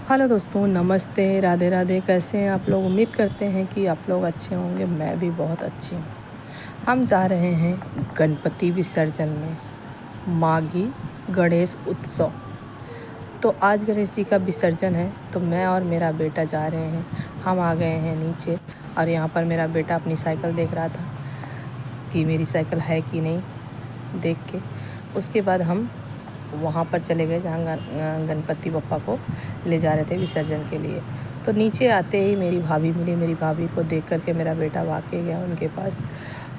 Hello दोस्तों, नमस्ते, राधे राधे। कैसे हैं आप लोग? उम्मीद करते हैं कि आप लोग अच्छे होंगे। मैं भी बहुत अच्छी हूँ। हम जा रहे हैं गणपति विसर्जन में, माघी गणेश उत्सव। तो आज गणेश जी का विसर्जन है, तो मैं और मेरा बेटा जा रहे हैं। हम आ गए हैं नीचे, और यहाँ पर मेरा बेटा अपनी साइकिल देख रहा था कि मेरी साइकिल है कि नहीं, देख के उसके बाद हम वहाँ पर चले गए जहाँ गणपति बप्पा को ले जा रहे थे विसर्जन के लिए। तो नीचे आते ही मेरी भाभी मिली। मेरी भाभी को देख करके मेरा बेटा भाग के गया उनके पास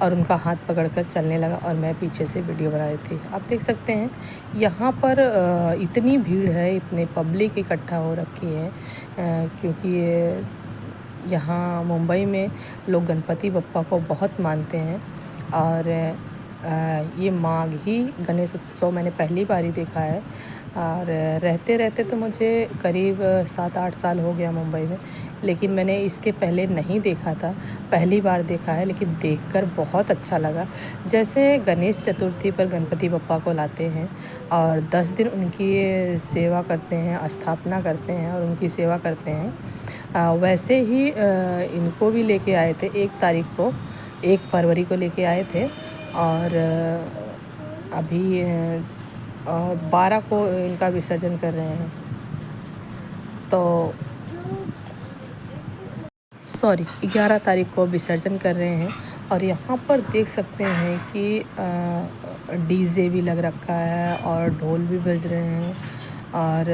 और उनका हाथ पकड़कर चलने लगा, और मैं पीछे से वीडियो बना रही थी। आप देख सकते हैं यहाँ पर इतनी भीड़ है, इतने पब्लिक इकट्ठा हो रखी है, क्योंकि यहाँ मुंबई में लोग गणपति बप्पा को बहुत मानते हैं। और ये माघी गणेश उत्सव मैंने पहली बार ही देखा है, और रहते रहते तो मुझे करीब 7-8 साल हो गया मुंबई में, लेकिन मैंने इसके पहले नहीं देखा था। पहली बार देखा है, लेकिन देखकर बहुत अच्छा लगा। जैसे गणेश चतुर्थी पर गणपति बप्पा को लाते हैं और 10 दिन उनकी सेवा करते हैं, स्थापना करते हैं और उनकी सेवा करते हैं, वैसे ही इनको भी लेके आए थे 1 तारीख को, 1 फरवरी को लेके आए थे। और अभी 12 को इनका विसर्जन कर रहे हैं। तो सॉरी, 11 तारीख को विसर्जन कर रहे हैं। और यहाँ पर देख सकते हैं कि डीजे भी लग रखा है और ढोल भी बज रहे हैं, और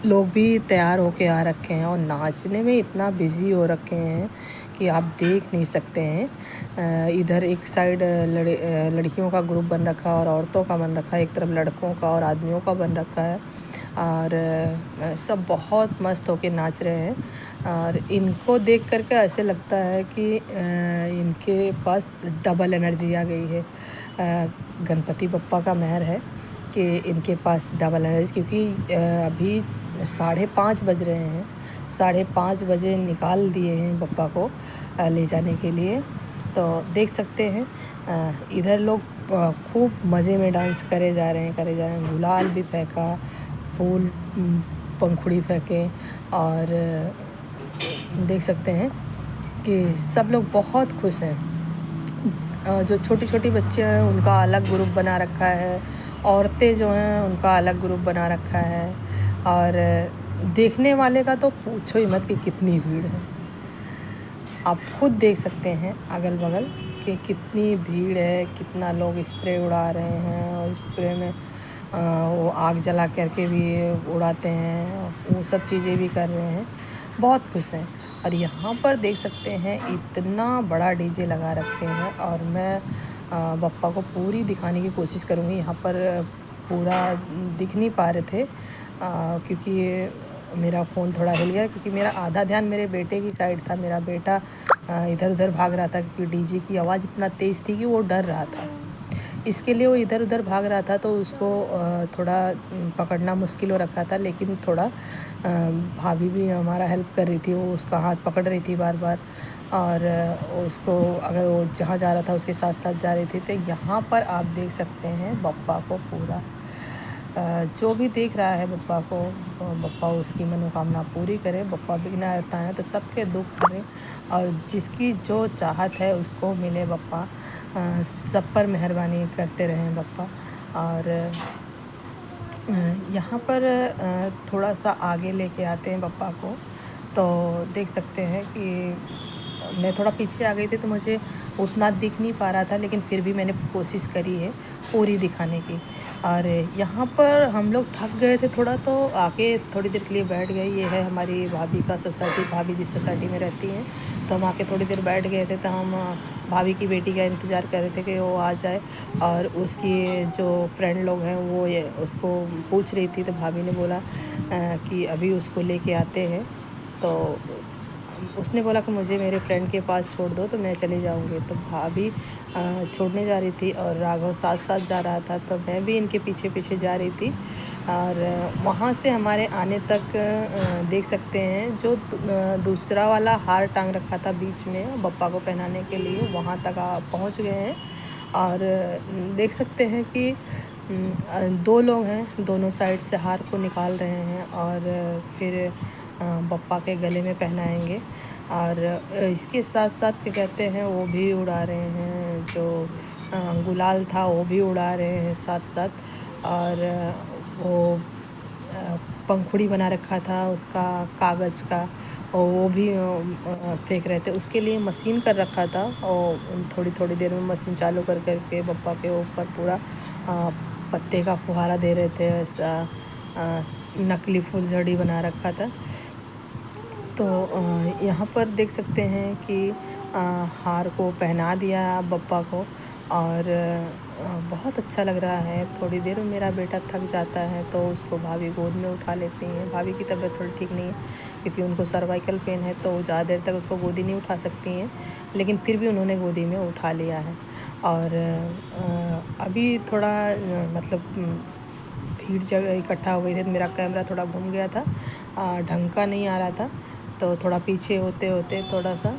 लोग भी तैयार होके आ रखे हैं और नाचने में इतना बिज़ी हो रखे हैं कि आप देख नहीं सकते हैं। इधर एक साइड लड़कियों का ग्रुप बन रखा है और औरतों का बन रखा है, एक तरफ लड़कों का और आदमियों का बन रखा है, और सब बहुत मस्त होके नाच रहे हैं। और इनको देख करके ऐसे लगता है कि इनके पास डबल एनर्जी आ गई है। गणपति बप्पा का मेहर है कि इनके पास डबल एनर्जी, क्योंकि अभी 5:30 बज रहे हैं। 5:30 बजे निकाल दिए हैं बप्पा को ले जाने के लिए। तो देख सकते हैं इधर लोग खूब मज़े में डांस करे जा रहे हैं। गुलाल भी फेंका, फूल पंखुड़ी फेंके, और देख सकते हैं कि सब लोग बहुत खुश हैं। जो छोटी छोटी बच्चियाँ हैं उनका अलग ग्रुप बना रखा है, औरतें जो हैं उनका अलग ग्रुप बना रखा है, और देखने वाले का तो पूछो ही मत कि कितनी भीड़ है। आप खुद देख सकते हैं अगल बगल कि कितनी भीड़ है, कितना लोग स्प्रे उड़ा रहे हैं, और स्प्रे में वो आग जला करके भी उड़ाते हैं, वो सब चीज़ें भी कर रहे हैं। बहुत खुश हैं। और यहाँ पर देख सकते हैं इतना बड़ा डीजे लगा रखे हैं, और मैं बप्पा को पूरी दिखाने की कोशिश करूँगी। यहाँ पर पूरा दिख नहीं पा रहे थे, क्योंकि मेरा फ़ोन थोड़ा हिल गया, क्योंकि मेरा आधा ध्यान मेरे बेटे की साइड था। मेरा बेटा इधर उधर भाग रहा था, क्योंकि डीजे की आवाज़ इतना तेज़ थी कि वो डर रहा था। इसके लिए वो इधर उधर भाग रहा था, तो उसको थोड़ा पकड़ना मुश्किल हो रखा था। लेकिन थोड़ा भाभी भी हमारा हेल्प कर रही थी, वो उसका हाथ पकड़ रही थी बार बार, और उसको अगर वो जहाँ जा रहा था उसके साथ साथ जा रही थी। तो यहाँ पर आप देख सकते हैं बप्पा को पूरा, जो भी देख रहा है बप्पा को, बप्पा उसकी मनोकामना पूरी करे। बप्पा विघ्नहर्ता है, तो सबके दुख हरे, और जिसकी जो चाहत है उसको मिले। बप्पा सब पर मेहरबानी करते रहें बप्पा। और यहाँ पर थोड़ा सा आगे लेके आते हैं बप्पा को, तो देख सकते हैं कि मैं थोड़ा पीछे आ गई थी, तो मुझे उतना दिख नहीं पा रहा था, लेकिन फिर भी मैंने कोशिश करी है पूरी दिखाने की। और यहाँ पर हम लोग थक गए थे थोड़ा, तो आके थोड़ी देर के लिए बैठ गए। ये है हमारी भाभी का सोसाइटी, भाभी जिस सोसाइटी में रहती हैं, तो हम आके थोड़ी देर बैठ गए थे। तो हम भाभी की बेटी का इंतज़ार कर रहे थे कि वो आ जाए, और उसकी जो फ्रेंड लोग हैं वो ये उसको पूछ रही थी। तो भाभी ने बोला कि अभी उसको लेके आते हैं। तो उसने बोला कि मुझे मेरे फ्रेंड के पास छोड़ दो, तो मैं चली जाऊंगी। तो भाभी छोड़ने जा रही थी, और राघव साथ साथ जा रहा था, तो मैं भी इनके पीछे पीछे जा रही थी। और वहाँ से हमारे आने तक देख सकते हैं जो दूसरा वाला हार टांग रखा था बीच में बप्पा को पहनाने के लिए, वहाँ तक पहुँच गए हैं। और देख सकते हैं कि दो लोग हैं, दोनों साइड से हार को निकाल रहे हैं और फिर बप्पा के गले में पहनाएंगे। और इसके साथ साथ क्या कहते हैं, वो भी उड़ा रहे हैं, जो गुलाल था वो भी उड़ा रहे हैं साथ साथ। और वो पंखुड़ी बना रखा था उसका कागज़ का, और वो भी फेंक रहे थे। उसके लिए मशीन कर रखा था, और थोड़ी थोड़ी देर में मशीन चालू कर करके बप्पा के ऊपर पूरा पत्ते का फुहारा दे रहे थे। ऐसा नकली फुलझड़ी बना रखा था। तो यहाँ पर देख सकते हैं कि हार को पहना दिया बप्पा को, और बहुत अच्छा लग रहा है। थोड़ी देर में मेरा बेटा थक जाता है तो उसको भाभी गोद में उठा लेती हैं। भाभी की तबीयत थोड़ी ठीक नहीं है क्योंकि उनको सर्वाइकल पेन है, तो ज़्यादा देर तक उसको गोदी नहीं उठा सकती हैं, लेकिन फिर भी उन्होंने गोदी में उठा लिया है। और अभी थोड़ा मतलब भीड़ जगह इकट्ठा हो गई थी, तो मेरा कैमरा थोड़ा घूम गया था, ढंग का नहीं आ रहा था, तो थोड़ा पीछे होते होते थोड़ा सा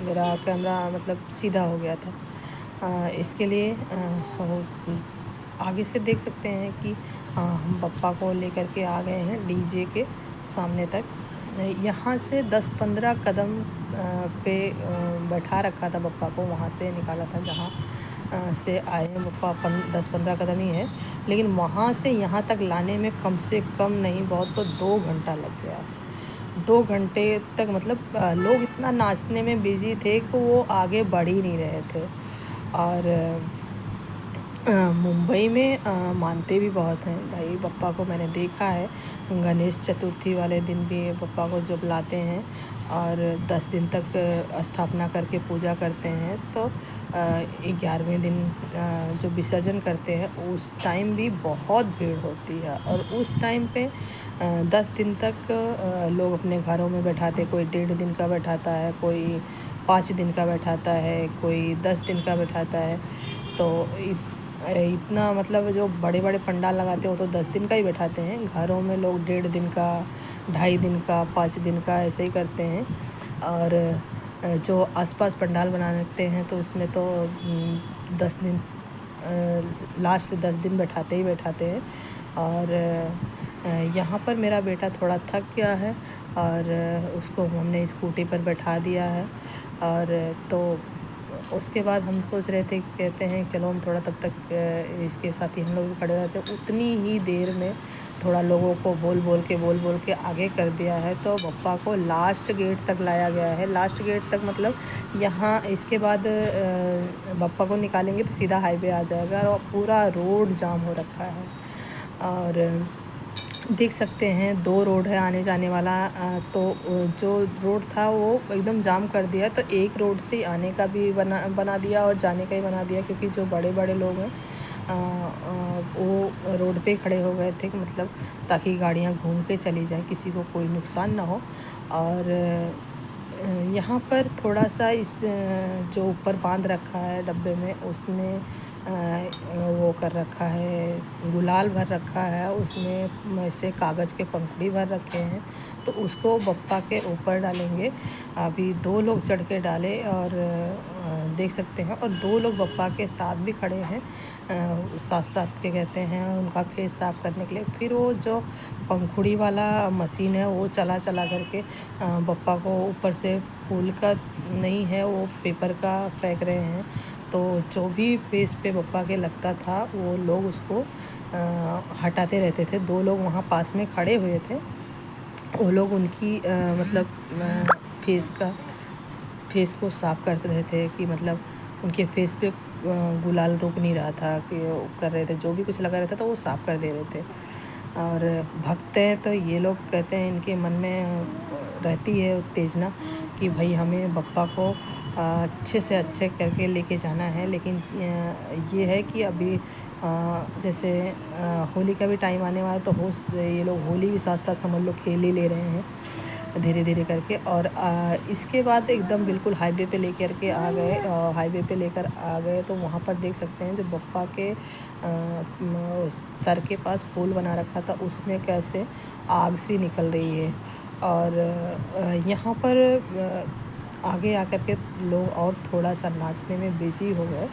मेरा कैमरा मतलब सीधा हो गया था। इसके लिए आगे से देख सकते हैं कि हम बप्पा को लेकर के आ गए हैं डीजे के सामने तक। यहाँ से 10-15 कदम पे बैठा रखा था बप्पा को, वहाँ से निकाला था जहाँ से आए हैं बप्पा। 10-15 कदम ही है, लेकिन वहाँ से यहाँ तक लाने में कम से कम नहीं बहुत तो 2 घंटा लग गया। 2 घंटे तक मतलब लोग इतना नाचने में बिजी थे कि वो आगे बढ़ ही नहीं रहे थे। और मुंबई में मानते भी बहुत हैं भाई बप्पा को। मैंने देखा है गणेश चतुर्थी वाले दिन भी बप्पा को जब लाते हैं और 10 दिन तक स्थापना करके पूजा करते हैं, तो 11वें दिन जो विसर्जन करते हैं उस टाइम भी बहुत भीड़ होती है। और उस टाइम पे 10 दिन तक लोग अपने घरों में बैठाते, कोई 1.5 दिन का बैठाता है, कोई 5 दिन का बैठाता है, कोई 10 दिन का बैठाता है। तो इतना मतलब जो बड़े बड़े पंडाल लगाते हैं वो तो 10 दिन का ही बैठाते हैं। घरों में लोग 1.5 दिन का, 2.5 दिन का, 5 दिन का ऐसे ही करते हैं। और जो आसपास पंडाल बनाते हैं तो उसमें तो 10 दिन, लास्ट 10 दिन बैठाते ही बैठाते हैं। और यहाँ पर मेरा बेटा थोड़ा थक गया है और उसको हमने स्कूटी पर बैठा दिया है। और तो उसके बाद हम सोच रहे थे, कहते हैं चलो हम थोड़ा तब तक इसके साथ ही हम लोग भी खड़े रहते। उतनी ही देर में थोड़ा लोगों को बोल बोल के आगे कर दिया है, तो बप्पा को लास्ट गेट तक लाया गया है। लास्ट गेट तक मतलब यहाँ इसके बाद बप्पा को निकालेंगे तो सीधा हाईवे आ जाएगा और पूरा रोड जाम हो रखा है। और देख सकते हैं 2 रोड है आने जाने वाला, तो जो रोड था वो एकदम जाम कर दिया, तो एक रोड से आने का भी बना दिया और जाने का ही बना दिया, क्योंकि जो बड़े बड़े लोग हैं वो रोड पे खड़े हो गए थे, मतलब ताकि गाड़ियाँ घूम के चली जाएं, किसी को कोई नुकसान ना हो। और यहाँ पर थोड़ा सा इस जो ऊपर बांध रखा है डब्बे में, उसमें वो कर रखा है, गुलाल भर रखा है, उसमें ऐसे कागज़ के पंखुड़ी भर रखे हैं, तो उसको बप्पा के ऊपर डालेंगे। अभी 2 लोग चढ़ के डाले और देख सकते हैं, और 2 लोग बप्पा के साथ भी खड़े हैं, साथ साथ के कहते हैं उनका फेस साफ़ करने के लिए। फिर वो जो पंखुड़ी वाला मशीन है वो चला करके बप्पा को ऊपर से फूल का नहीं है, वो पेपर का फेंक रहे हैं। तो जो भी फेस पे बप्पा के लगता था वो लोग उसको हटाते रहते थे। 2 लोग वहाँ पास में खड़े हुए थे, वो लोग उनकी मतलब फेस को साफ़ करते रहे थे, कि मतलब उनके फेस पे गुलाल रुक नहीं रहा था, कि वो कर रहे थे, जो भी कुछ लगा रहता था वो साफ़ कर दे रहे थे। और भक्त हैं तो ये लोग कहते हैं, इनके मन में रहती है उत्तेजना कि भाई हमें बप्पा को अच्छे से अच्छे करके लेके जाना है। लेकिन ये है कि अभी जैसे होली का भी टाइम आने वाला है, तो ये लोग होली भी साथ साथ समझ लो खेल ही ले रहे हैं धीरे धीरे करके। और इसके बाद एकदम बिल्कुल हाईवे पे लेकर के आ गए, हाईवे पे लेकर आ गए, तो वहाँ पर देख सकते हैं जो बप्पा के सर के पास फूल बना रखा था उसमें कैसे आग सी निकल रही है। और यहाँ पर आगे आकर के लोग और थोड़ा सा नाचने में बिज़ी हो गए।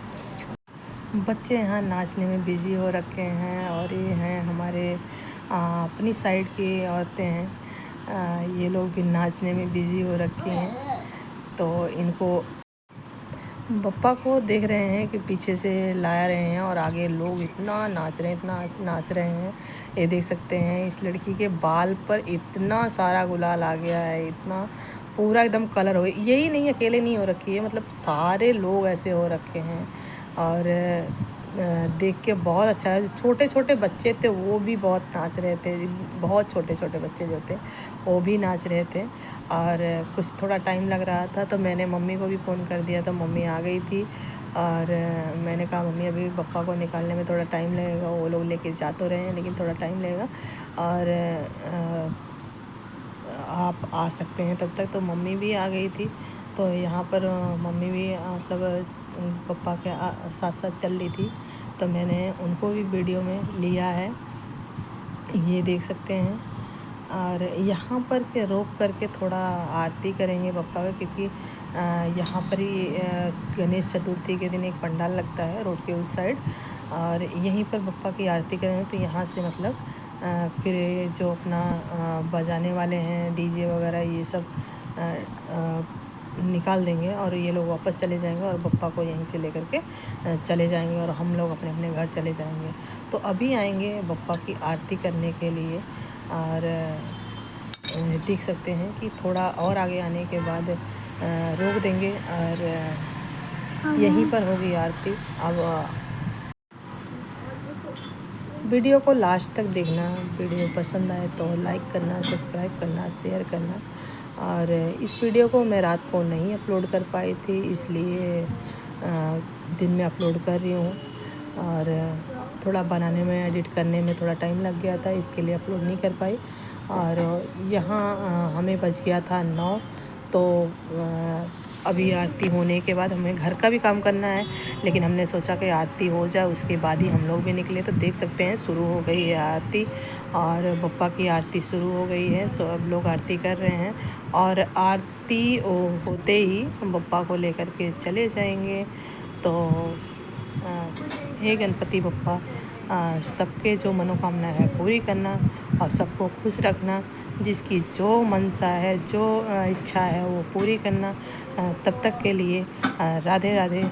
बच्चे यहाँ नाचने में बिज़ी हो रखे हैं और ये हैं हमारे अपनी साइड की औरतें हैं। ये लोग भी नाचने में बिज़ी हो रखी हैं। तो इनको बप्पा को देख रहे हैं कि पीछे से ला रहे हैं और आगे लोग इतना नाच रहे हैं, इतना नाच रहे हैं। ये देख सकते हैं इस लड़की के बाल पर इतना सारा गुलाल आ गया है, इतना पूरा एकदम कलर हो गया। यही नहीं, अकेले नहीं हो रखी है, मतलब सारे लोग ऐसे हो रखे हैं। और देख के बहुत अच्छा है। छोटे छोटे बच्चे थे वो भी बहुत नाच रहे थे, बहुत छोटे छोटे बच्चे जो थे वो भी नाच रहे थे। और कुछ थोड़ा टाइम लग रहा था तो मैंने मम्मी को भी फ़ोन कर दिया, तो मम्मी आ गई थी। और मैंने कहा मम्मी अभी पप्पा को निकालने में थोड़ा टाइम लगेगा, वो लोग लेके जा तो रहे हैं लेकिन थोड़ा टाइम लगेगा और आप आ सकते हैं तब तक। तो मम्मी भी आ गई थी। तो यहाँ पर मम्मी भी मतलब पप्पा के साथ साथ चल रही थी, तो मैंने उनको भी वीडियो में लिया है, ये देख सकते हैं। और यहाँ पर के रोक करके थोड़ा आरती करेंगे पप्पा का, क्योंकि यहाँ पर ही गणेश चतुर्थी के दिन एक पंडाल लगता है रोड के उस साइड, और यहीं पर पप्पा की आरती करेंगे। तो यहाँ से मतलब फिर जो अपना बजाने वाले हैं डीजे वगैरह ये सब निकाल देंगे और ये लोग वापस चले जाएंगे और पप्पा को यहीं से लेकर के चले जाएंगे और हम लोग अपने अपने घर चले जाएंगे। तो अभी आएंगे पप्पा की आरती करने के लिए। और देख सकते हैं कि थोड़ा और आगे आने के बाद रोक देंगे और यहीं पर होगी आरती। अब वीडियो को लास्ट तक देखना, वीडियो पसंद आए तो लाइक करना, सब्सक्राइब करना, शेयर करना। और इस वीडियो को मैं रात को नहीं अपलोड कर पाई थी, इसलिए दिन में अपलोड कर रही हूँ। और थोड़ा बनाने में, एडिट करने में थोड़ा टाइम लग गया था, इसके लिए अपलोड नहीं कर पाई। और यहाँ हमें बज गया था 9। तो अभी आरती होने के बाद हमें घर का भी काम करना है, लेकिन हमने सोचा कि आरती हो जाए उसके बाद ही हम लोग भी निकले। तो देख सकते हैं शुरू हो गई है आरती और बप्पा की आरती शुरू हो गई है। सब लोग आरती कर रहे हैं और आरती होते ही हम बप्पा को लेकर के चले जाएंगे। तो हे गणपति बप्पा, सबके जो मनोकामना है पूरी करना और सबको खुश रखना, जिसकी जो मनसा है, जो इच्छा है वो पूरी करना। तब तक के लिए राधे राधे।